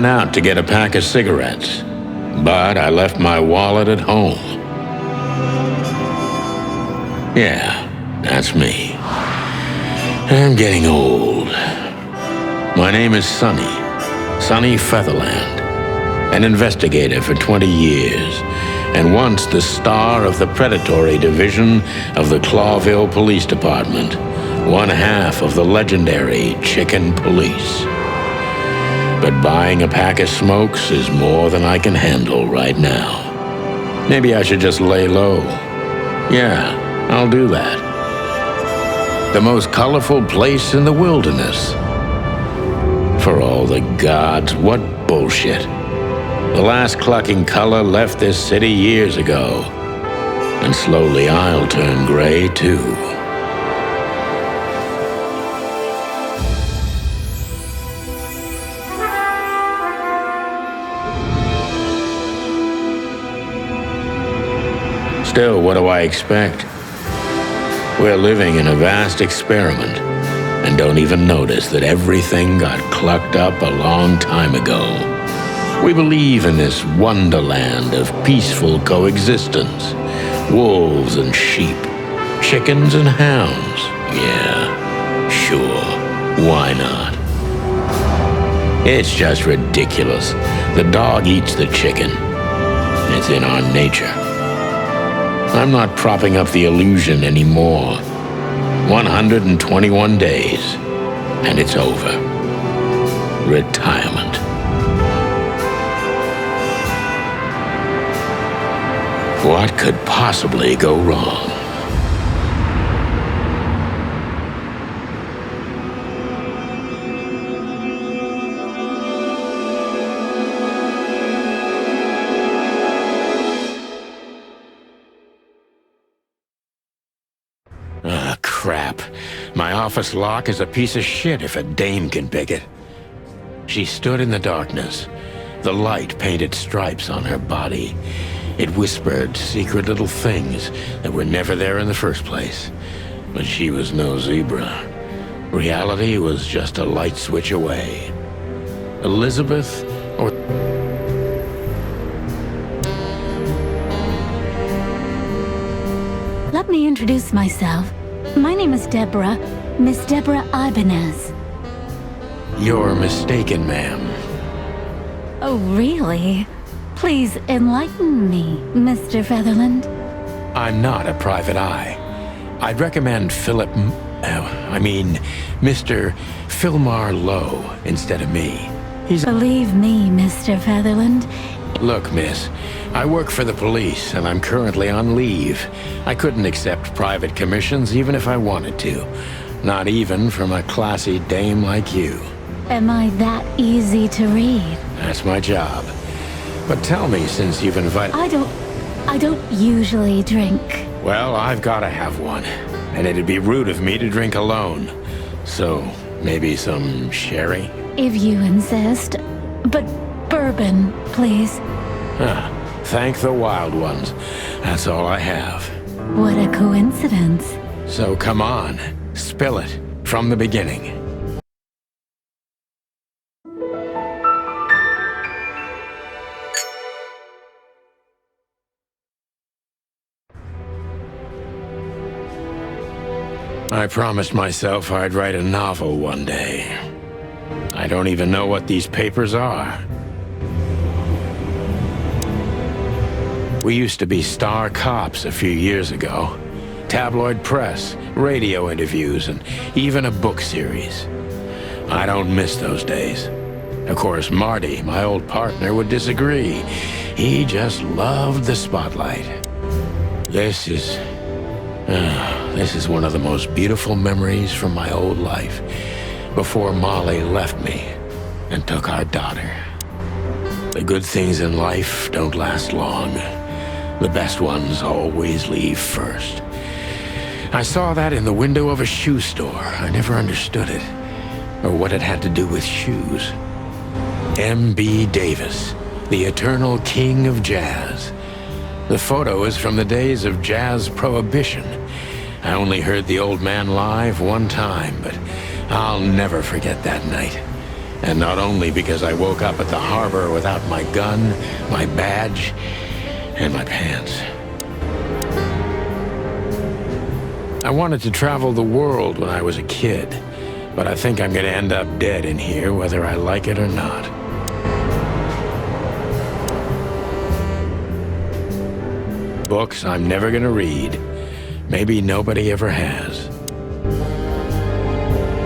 went out to get a pack of cigarettes, but I left my wallet at home. Yeah, that's me. I'm getting old. My name is Sonny Featherland, an investigator for 20 years, and once the star of the predatory division of the Clawville Police Department, one half of the legendary Chicken Police. But buying a pack of smokes is more than I can handle right now. Maybe I should just lay low. Yeah, I'll do that. The most colorful place in the wilderness. For all the gods, what bullshit. The last clucking color left this city years ago. And slowly I'll turn gray too. Still, what do I expect? We're living in a vast experiment, and don't even notice that everything got clucked up a long time ago. We believe in this wonderland of peaceful coexistence. Wolves and sheep, chickens and hounds. Yeah, sure, why not? It's just ridiculous. The dog eats the chicken. It's in our nature. I'm not propping up the illusion anymore. 121 days, and it's over. Retirement. What could possibly go wrong? Ah, crap. My office lock is a piece of shit if a dame can pick it. She stood in the darkness. The light painted stripes on her body. It whispered secret little things that were never there in the first place. But she was no zebra. Reality was just a light switch away. Elizabeth or... Let me introduce myself. My name is Deborah, Miss Deborah Ibanez. You're mistaken, ma'am. Oh, really? Please enlighten me, Mr. Featherland. I'm not a private eye. I'd recommend Mr. Philmar Lowe instead of me. Believe me, Mr. Featherland. Look, miss, I work for the police, and I'm currently on leave. I couldn't accept private commissions even if I wanted to. Not even from a classy dame like you. Am I that easy to read? That's my job. But tell me, since you've invited... I don't usually drink. Well, I've gotta have one. And it'd be rude of me to drink alone. So, maybe some sherry? If you insist. But bourbon, please. Thank the wild ones. That's all I have. What a coincidence. So come on, spill it from the beginning. I promised myself I'd write a novel one day. I don't even know what these papers are. We used to be star cops a few years ago. Tabloid press, radio interviews, and even a book series. I don't miss those days. Of course, Marty, my old partner, would disagree. He just loved the spotlight. This is one of the most beautiful memories from my old life, before Molly left me and took our daughter. The good things in life don't last long. The best ones always leave first. I saw that in the window of a shoe store. I never understood it, or what it had to do with shoes. M.B. Davis, the eternal king of jazz. The photo is from the days of jazz prohibition. I only heard the old man live one time, but I'll never forget that night. And not only because I woke up at the harbor without my gun, my badge, and my pants. I wanted to travel the world when I was a kid, but I think I'm gonna end up dead in here whether I like it or not. Books I'm never gonna read. Maybe nobody ever has.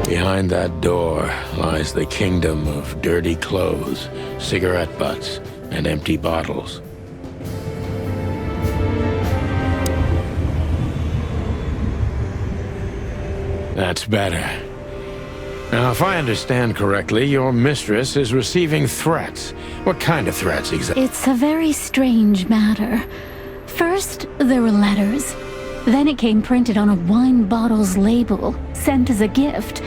Behind that door lies the kingdom of dirty clothes, cigarette butts, and empty bottles. That's better. Now, if I understand correctly, your mistress is receiving threats. What kind of threats exactly? It's a very strange matter. First, there were letters. Then it came printed on a wine bottle's label, sent as a gift,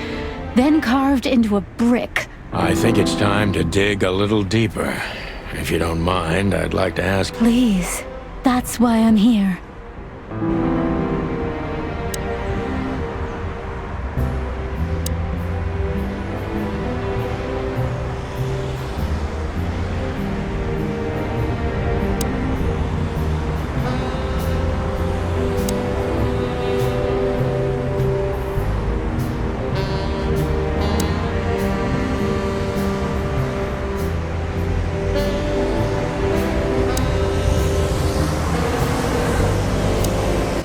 then carved into a brick. I think it's time to dig a little deeper. If you don't mind, I'd like to ask... Please. That's why I'm here.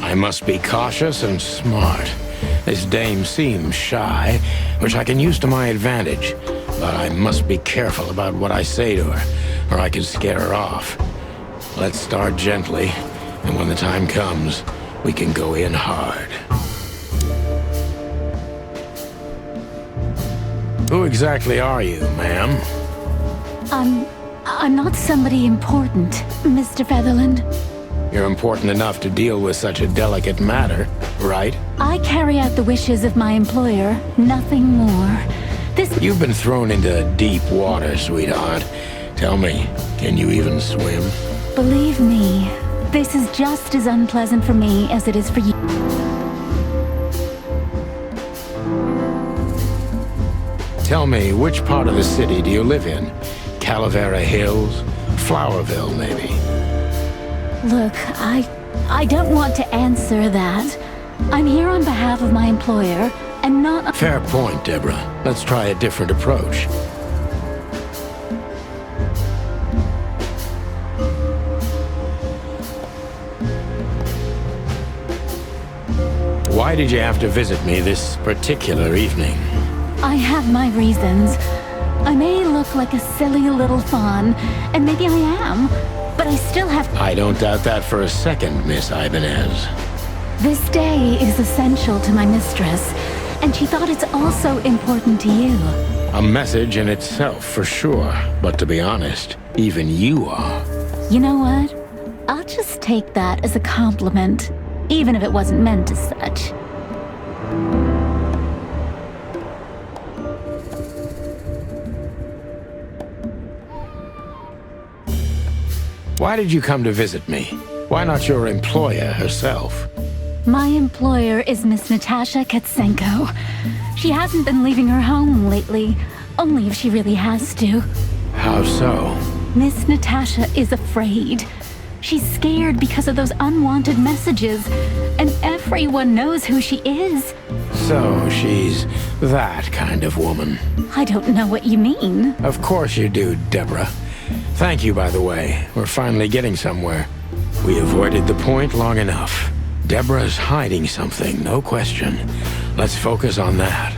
I must be cautious and smart. This dame seems shy, which I can use to my advantage. But I must be careful about what I say to her, or I can scare her off. Let's start gently, and when the time comes, we can go in hard. Who exactly are you, ma'am? I'm not somebody important, Mr. Featherland. You're important enough to deal with such a delicate matter, right? I carry out the wishes of my employer, nothing more. You've been thrown into deep water, sweetheart. Tell me, can you even swim? Believe me, this is just as unpleasant for me as it is for you. Tell me, which part of the city do you live in? Calavera Hills? Flowerville, maybe? Look, I don't want to answer that. I'm here on behalf of my employer, and not... Fair point, Deborah. Let's try a different approach. Why did you have to visit me this particular evening? I have my reasons. I may look like a silly little fawn, and maybe I am, but I still have... I don't doubt that for a second, Miss Ibanez. This day is essential to my mistress, and she thought it's also important to you. A message in itself, for sure. But to be honest, even you are. You know what? I'll just take that as a compliment, even if it wasn't meant as such. Why did you come to visit me? Why not your employer herself? My employer is Miss Natasha Katsenko. She hasn't been leaving her home lately, only if she really has to. How so? Miss Natasha is afraid. She's scared because of those unwanted messages, and everyone knows who she is. So she's that kind of woman. I don't know what you mean. Of course you do, Deborah. Thank you, by the way. We're finally getting somewhere. We avoided the point long enough. Deborah's hiding something, no question. Let's focus on that.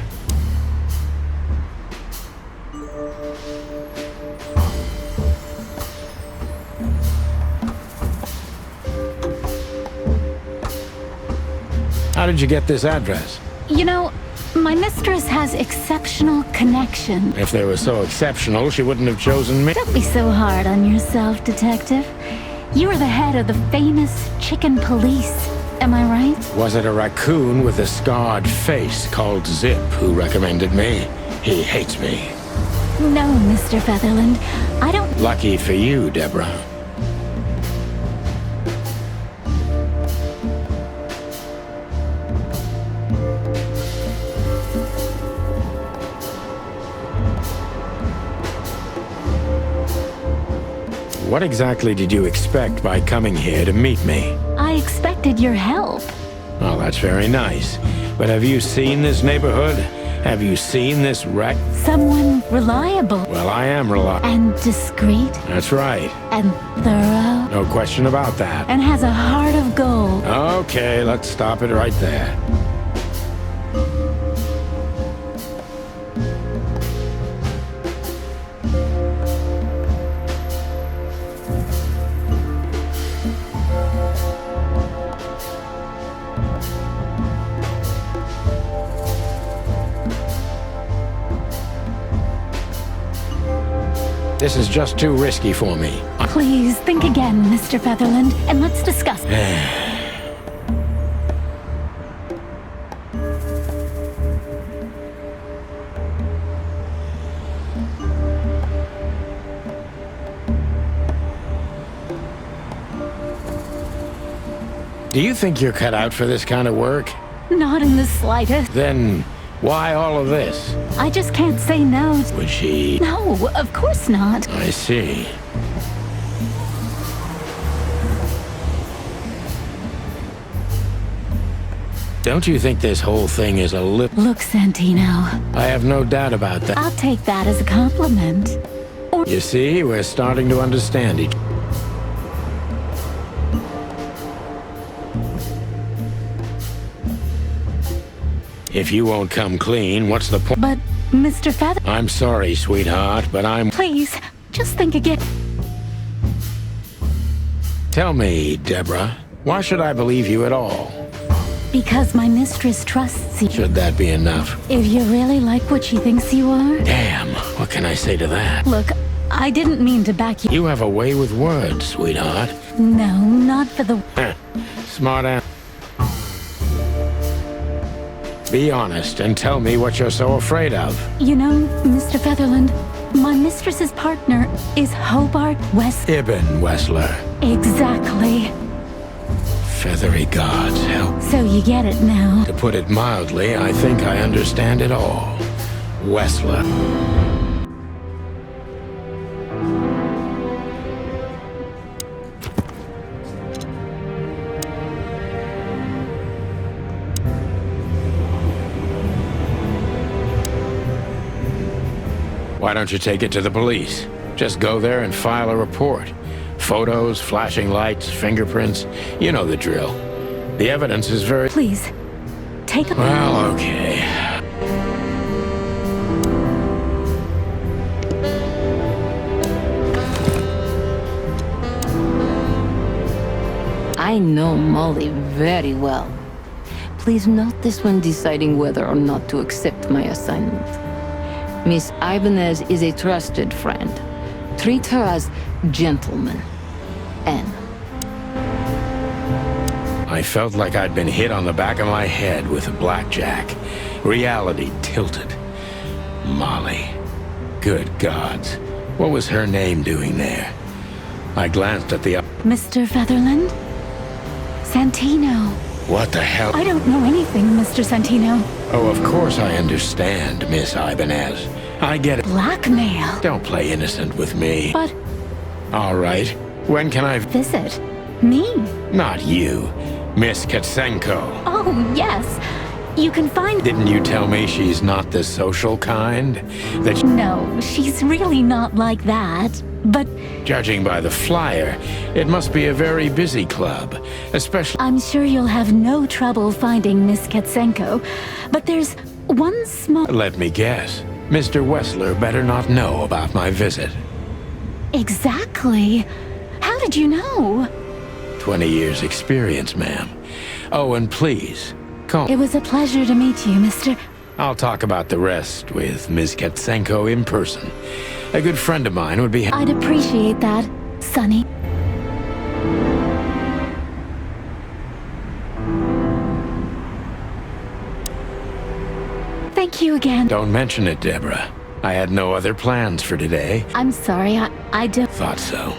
How did you get this address? You know, my mistress has exceptional connection. If they were so exceptional, she wouldn't have chosen me. Don't be so hard on yourself, Detective. You are the head of the famous chicken police. Am I right? Was it a raccoon with a scarred face called Zip who recommended me? He hates me. No, Mr. Featherland. I don't... Lucky for you, Deborah. what exactly did you expect by coming here to meet me? I expected your help. Well, that's very nice. But have you seen this neighborhood? Have you seen this wreck? Someone reliable. Well, I am reliable. And discreet. That's right. And thorough. No question about that. And has a heart of gold. Okay, let's stop it right there. This is just too risky for me. Please, think again, Mr. Featherland, and let's discuss. Do you think you're cut out for this kind of work? Not in the slightest. Then why all of this? I just can't say no. Was she... No, of course not. I see. Don't you think this whole thing is a lip... Look, Santino, I have no doubt about that. I'll take that as a compliment. Or You see, we're starting to understand each... If you won't come clean, what's the point? But, Mr. Feather, I'm sorry, sweetheart, but I'm... please, just think again. Tell me, Deborah, why should I believe you at all? Because my mistress trusts you. Should that be enough? If you really like what she thinks you are. Damn, what can I say to that? Look, I didn't mean to back you. You have a way with words, sweetheart. No, not for the... Smart ass. Be honest and tell me what you're so afraid of. You know, Mr. Featherland, my mistress's partner is Hobart West. Ibn Wessler. Exactly. Feathery gods help. So you get it now. To put it mildly, I think I understand it all. Wessler. Why don't you take it to the police? Just go there and file a report. Photos, flashing lights, fingerprints. You know the drill. The evidence is very... Please, take a... Well, okay. I know Molly very well. Please note this when deciding whether or not to accept my assignment. Miss Ibanez is a trusted friend. Treat her as gentleman. N. I felt like I'd been hit on the back of my head with a blackjack. Reality tilted. Molly. Good gods. What was her name doing there? I glanced at the... Mr. Featherland? Santino. What the hell? I don't know anything, Mr. Santino. Oh, of course I understand, Miss Ibanez. I get it. Blackmail. Don't play innocent with me. But All right. When can I... visit me? Not you. Miss Katsenko. Oh, yes. You can find... Didn't you tell me she's not the social kind? That No, she's really not like that. But judging by the flyer, it must be a very busy club. Especially... I'm sure you'll have no trouble finding Miss Katsenko. But there's one small... Let me guess. Mr. Wessler better not know about my visit. Exactly. How did you know? 20 years experience, ma'am. Oh, and please, call... It was a pleasure to meet you, Mr. I'll talk about the rest with Ms. Katsenko in person. A good friend of mine would be... I'd appreciate that, Sonny. Thank you again. Don't mention it, Deborah. I had no other plans for today. I'm sorry, I don't... Thought so.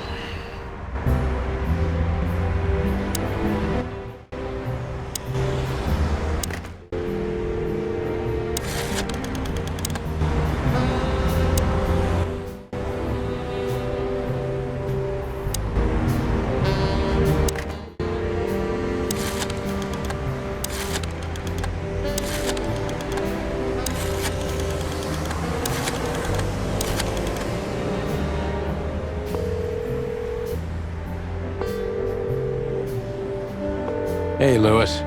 Hey, Lewis.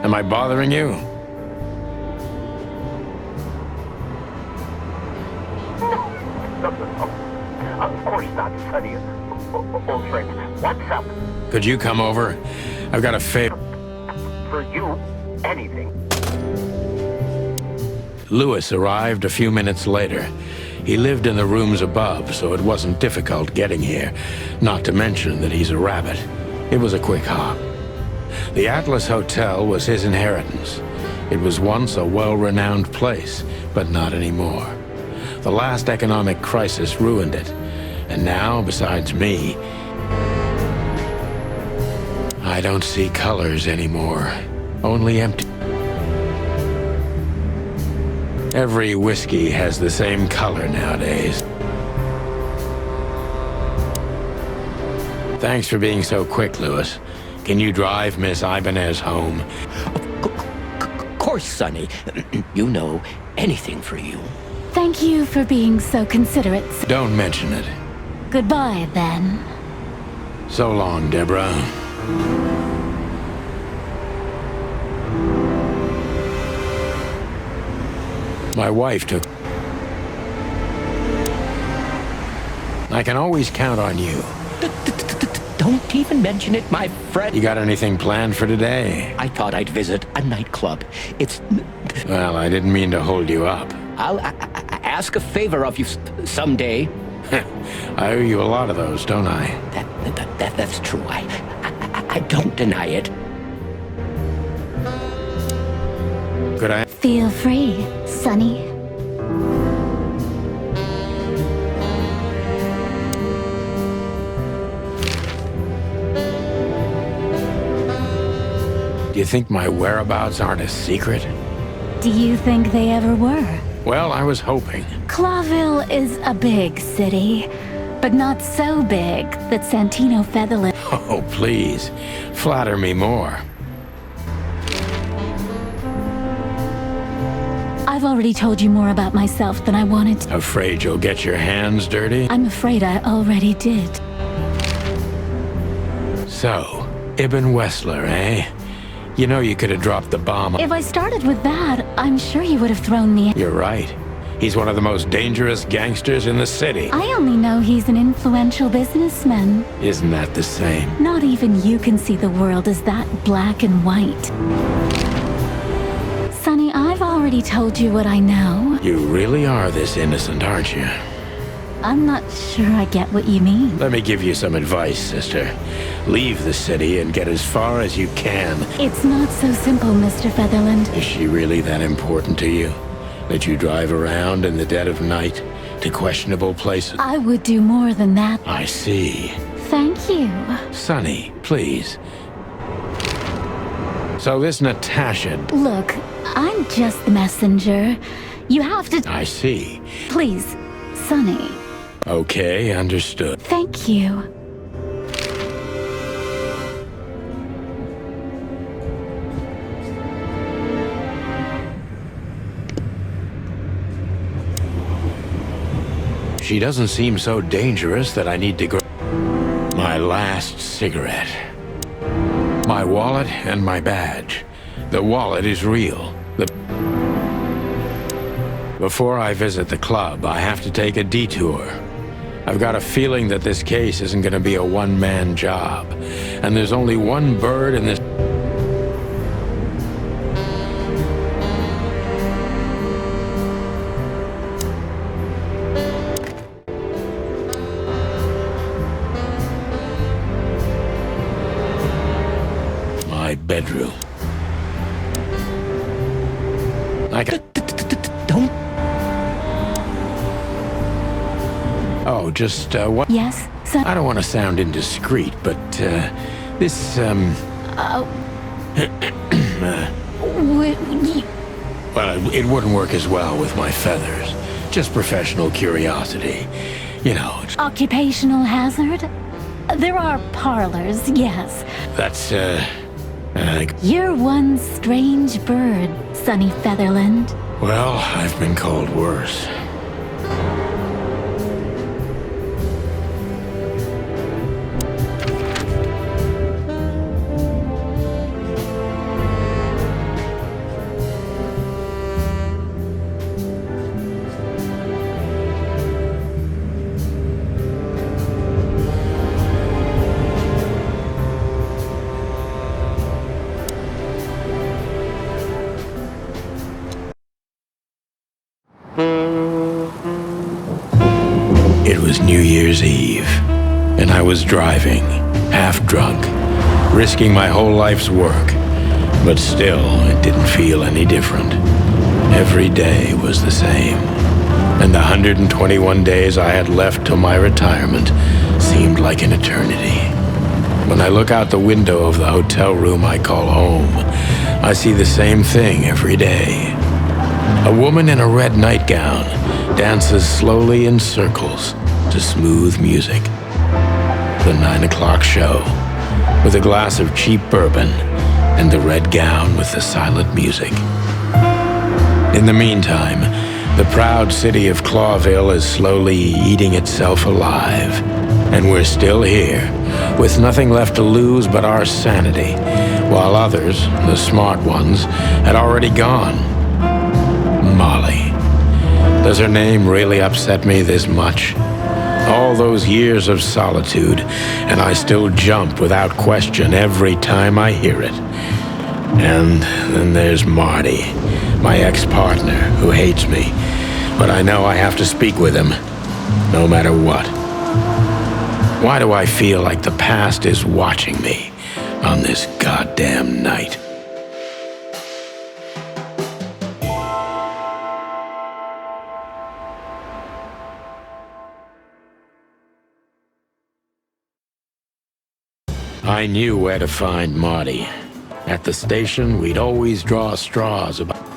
Am I bothering you? Of course not, Sonny. Old friend, what's up? Could you come over? I've got a favor. For you, anything. Lewis arrived a few minutes later. He lived in the rooms above, so it wasn't difficult getting here, not to mention that he's a rabbit. It was a quick hop. The Atlas Hotel was his inheritance. It was once a well-renowned place, but not anymore. The last economic crisis ruined it, and now, besides me, I don't see colors anymore, only empty. Every whiskey has the same color nowadays. Thanks for being so quick, Lewis. Can you drive Miss Ibanez home? Of course, Sonny. You know, anything for you. Thank you for being so considerate. Don't mention it. Goodbye, then. So long, Deborah. My wife took... I can always count on you. Don't even mention it, my friend. You got anything planned for today? I thought I'd visit a nightclub. It's... Well, I didn't mean to hold you up. I'll ask a favor of you someday. I owe you a lot of those, don't I? That's true. I don't deny it. Could I... Feel free, Sonny. Do you think my whereabouts aren't a secret? Do you think they ever were? Well, I was hoping. Clawville is a big city, but not so big that Santino Featherland... Oh, please. Flatter me more. I've already told you more about myself than I wanted to. Afraid you'll get your hands dirty? I'm afraid I already did. So, Ibn Wessler, eh? You know you could have dropped the bomb. If I started with that, I'm sure you would have thrown me. You're right. He's one of the most dangerous gangsters in the city. I only know he's an influential businessman. Isn't that the same? Not even you can see the world as that black and white. Sonny, I've already told you what I know. You really are this innocent, aren't you? I'm not sure I get what you mean. Let me give you some advice, sister. Leave the city and get as far as you can. It's not so simple, Mr. Featherland. Is she really that important to you? That you drive around in the dead of night to questionable places? I would do more than that. I see. Thank you. Sonny, please. So this Natasha... Look, I'm just the messenger. You have to... I see. Please, Sonny. Okay, understood. Thank you. She doesn't seem so dangerous that I need to grab my last cigarette. My wallet and my badge. The wallet is real. Before I visit the club, I have to take a detour. I've got a feeling that this case isn't going to be a one-man job. And there's only one bird in this... My bedroom. I can... Don't... Oh, just, what? Yes, Son... I don't want to sound indiscreet, but, this, well, it wouldn't work as well with my feathers. Just professional curiosity. You know, Occupational hazard? There are parlors, yes. that's, You're one strange bird, Sonny Featherland. well, I've been called worse. New Year's Eve, and I was driving, half drunk, risking my whole life's work. But still, it didn't feel any different. Every day was the same, and the 121 days I had left till my retirement seemed like an eternity. When I look out the window of the hotel room I call home, I see the same thing every day. A woman in a red nightgown dances slowly in circles to smooth music. The 9 o'clock show, with a glass of cheap bourbon and the red gown with the silent music. In the meantime, the proud city of Clawville is slowly eating itself alive, and we're still here, with nothing left to lose but our sanity, while others, the smart ones, had already gone. Molly. Does her name really upset me this much? All those years of solitude, and I still jump without question every time I hear it. And then there's Marty, my ex-partner, who hates me, but I know I have to speak with him, no matter what. Why do I feel like the past is watching me on this goddamn night? I knew where to find Marty. At the station, we'd always draw straws about